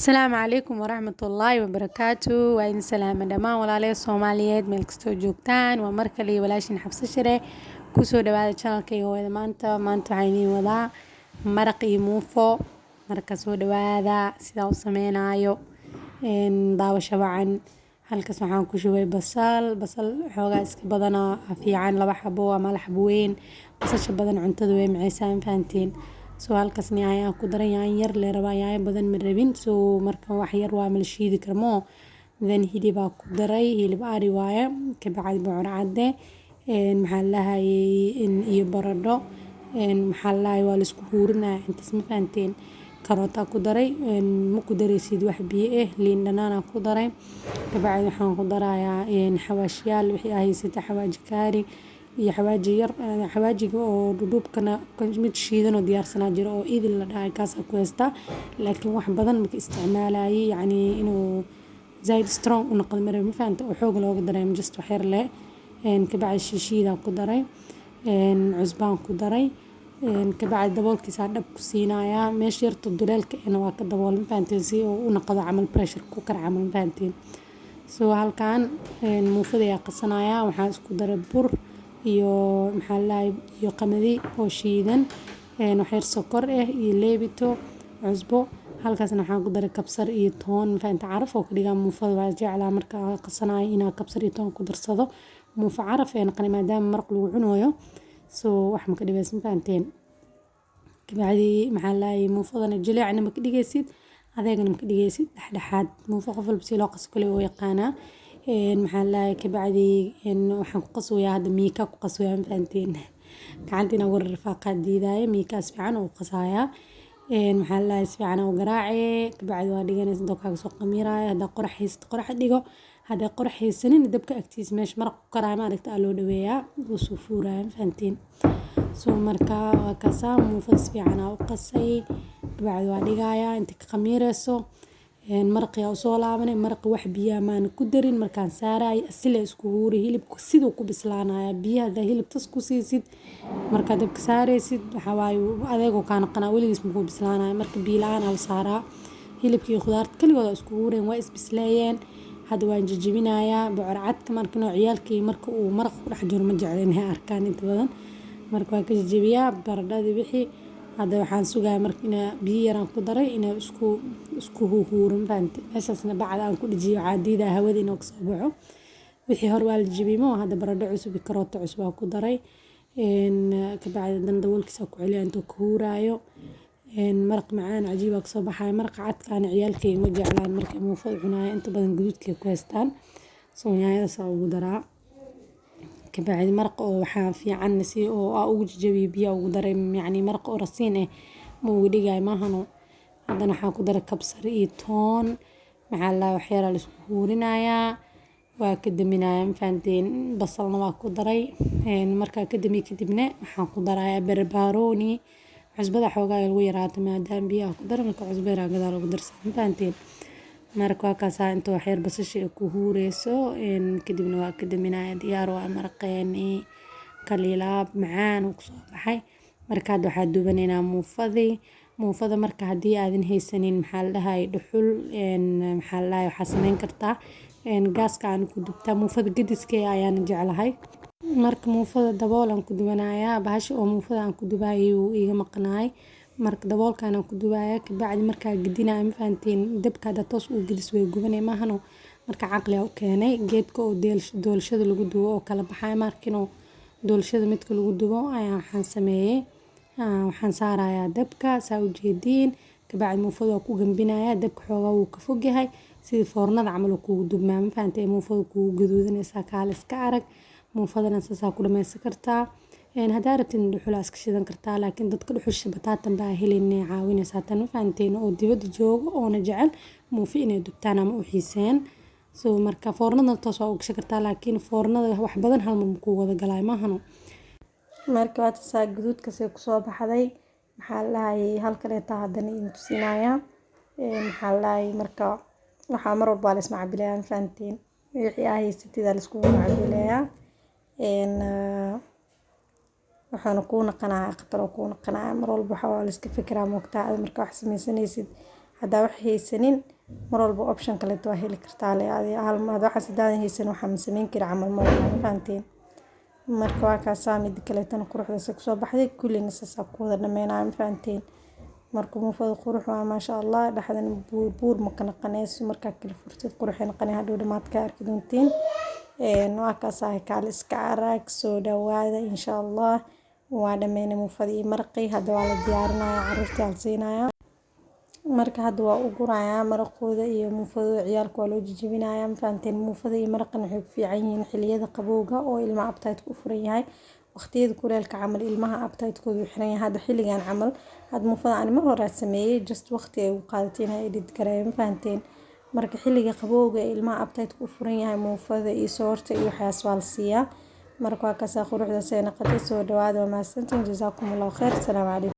السلام عليكم ورحمة الله وبركاته وإن سلام دمان walaalay Soomaaliyeed meel kastoo joogtaan waa mar kale walaashin xabsa shire kusoo dhawaada channelkayga wada maanta waxaan idin wadaa maraq iyo muufo marka soo dhawaada sida u sameynayo daawasho wacan halkaas waxaan ku shubay basal xoogaa iska badana fiican 2 xabo ama 1 xabo weyn basasha badan cuntada way macaysaan fahantiin soo halkaas ayaan ku daray yaan yar leeyahay yaan badan ma rabin soo marka wax yar waa mal shiidi karmo then hilib ku daray hilib ari waaye ka bacdi bocor cadde maxaa lahaay iyo baradho maxaa lahaay waa la isku huurinaa intaas ma fahanteen karoota ku daray ma ku daraysid wax biyo liin dhanaan ku daray ka bacdi waxaan ku darayaa xawaashyaal wixii ahaysata xawaaji kaari iyo xawaaji yar xawaajiga oo dhudhubkana mid shiidan oo diyaarsanaa jiro oo idil la dhahay kaas ku haysta laakiin wax badan ma isticmaalay yani inuu zaid strong u noqdo mar ma fahanto oo xoog looga daray just wax yar leh ka bacdi shiishida ku daray cusbaan ku daray ka bacdi daboolkiisa dhab ku siinaya meesh yarto duleelka waa ka dabool ma fahanteen si uu u noqdo camal pressure ku kar camal ma fahanteen soo halkaan muufada ya qasanaya waxaan isku daray bur iyo maxaa lahaay iyo qamadi oo shiidan wax yar sokor iyo leebito cusbo halkaasna waxaan ku daray kabsar iyo toon faanta caraf oo ka dhigaa muufada waa jeclaa marka qasanayo inaa kabsar iyo toon ku darsado muufa caraf qani maadaama maraq lagu cunayo soo wax ma ka dhibaysan faanteen ka bacdi maxaa lahaay muufadana jileecna ma ka dhigaysid adeegana ma ka dhigaysid dhexdhexaad muufa qof walba si loo qaso kale oo yaqaana maxaa lahaay ka bacdi waxaan ku qasooyaa hadda miika ku qasooyaa ma fahanteen gacantina war rafaaqad diidaayo miikaas fiican oo qasaaya maxaa lahaay si fiican oo garaace ka bacdi waa dhiganaysa dabkaaga soo qamiiraya hadda qorax dhigo hadda qorax haysanin dabka agtiisa meesha maraq ku karaayo ma aragta loo dhaweeyaa oo soo fuuraya ma fahanteen soo marka waa kasaa muufada si fiican oo qasay ka bacdi waa dhigaya inta ka qamiirayso maraqi oo soo laabanay maraqi wax biyo maan ku darin markaan saaray asila isku huuri hilibku sidoo ku bislaanaya biyaha hilib tas ku siisid marka dabka saaraysid waxa waayo adeego kaan qana waligiis ma ku bislaanaya marka biyo la'aan al saaraa hilibkii khudaarta kaligood isku huureen waa isbisleeyeen hadda waan jajabinayaa bocor cadka marka ciyaalkii marka uu maraq ku dhex jiro ma jecleen inay arkaan inta badan marka waan ka jajabiyaa baradhadii wixii hadda waxaan sugaa marka biyo yar aan ku daray inay isku huurin faanti meeshaasna bacda aan ku dhijiyo caadida hawada inuu ka soo baxo wixii hor waa la jabimo hadda baradho cusub karoota cusub aan ku daray ka bacdi dan daboolkiisa ku celiyo intuu ka huuraayo maraq macaan cajiib ka soo baxay maraq cadkaan ciyaalkayga ma jeclaan markay muufada cunaayo inta badan guduudkay ku haystaan soo yaayada saa ugu daraa ka bacdi maraq oo waxaa fiican si oo ugu jajabiyo biyo ugu daray yani maraq oo rasiin ma ugu dhigay maahano haddana waxaan ku daray kabsar iyo toon maxaa la wax yar la isku huurinayaa waa ka daminayaa ma fahanteen basalna waa ku daray marka ka damiyo kadibna waxaan ku darayaa barbarooni cusbada xoogaa lagu yaraato maadaama biyaha ku daray marka cusbada gadaal lagu darsan ma fahanteen marka kaas inta wax yar basasha ku huureyso kadibna waa ka daminayaa diyaar waa maraqeeni kalilaab macaan oo soo baxay marka waxaa duubanaynaa muufada marka hadii aadan haysanin maxaa la dhahay dhuxul maxaa la dhahay waxa sameyn kartaa gaaska aan ku dubtaa muufada gadiska ayaan jeclahay marka muufada daboolan ku dubanayaa bahasha oo muufada aan ku dubayo iga maqnaay marka daboolkaan ku dubaaya ka bacdi marka gidinaa ma fahanteen dabka toos u gidis way gubanay maahano marka caqli u keenay geedka oo doolshada lagu dubo oo kala baxay markino doolshada midka lagu dubo ayaa waxaan sameeyay waxaan saarayaa dabka saa u jeedin ka bacdi muufada ku gambinaya dabka xoogaa uu ka fog yahay sidii foornada camal ku dubmaa ma fahanteen muufada ku gaduudanaysa kaal iska arag muufadana saasa ku dhamaysan kartaa hadaa rabtid dhuxul iska shidan kartaa laakiin dadka dhuxusha bataatan baa helinay caawinaysa tan ma fahanteen oo dibadda joogo oo na jecel muufi inay dubtaan ama u xiiseen soo marka foornada toos waa u gashan kartaa laakiin foornada wax badan hal ma ku wada galay maahano marka waa tasaa guduudka see ku soo baxday maxaa lahaay hal kale taa haddana in tusinaya maxaa lahaay marka waxaa mar walba la isma cabilayaa ma fahanteen wixii ahaysatida la isku cabilayaa waxaan ku naqanaa qatar ku naqanaa mar walba waxa la iska fikiraa moogtaa marka wax samaysanaysid hadaa wax haysanin mar walba option kale waa heli kartaa le hal maad waxa sidaan haysan waxaan sameyn karaa camal ma fahanteen marka waa ka saamid kale tan quruxda ku soo baxday kullina saab ku wada dhameynaa fahanteen marka muufada qurux waa ma sha Allah dhaxdan buur ma kana qanayso marka kala furtid quruxeen qanay hadhow dhamaadka arki doontiin waa ka saay kaal iska arag soo dhawaada insha Allah waa dhameynaa muufada iyo marqi hadda waa la diyaarinayaa carruurta aan siinayaa marka hadda waa u gurayaa maraqooda iyo muufada ciyaalka waa loo jijibinayaa fahanteen muufada iyo maraqan waxay ku fiican yihiin xilliyada qabowga oo ilmaha appetite ku furan yahay waqtiyada kuleelka camal ilmaha appetite-koodu u xiran yahay hadda xilligan camal hadda muufada aan mar hore sameeyay just waqti ay u qaadatay inay edit gareeyaan fahanteen marka xilliga qabowga ilmaha appetite ku furan yahay muufada iyo soorta iyo waxaas waa la siiyaa marka waa ka saa quruxda soo noqotay soo dhawaada ma santiin jazaakumullahu khayr salaam calaykum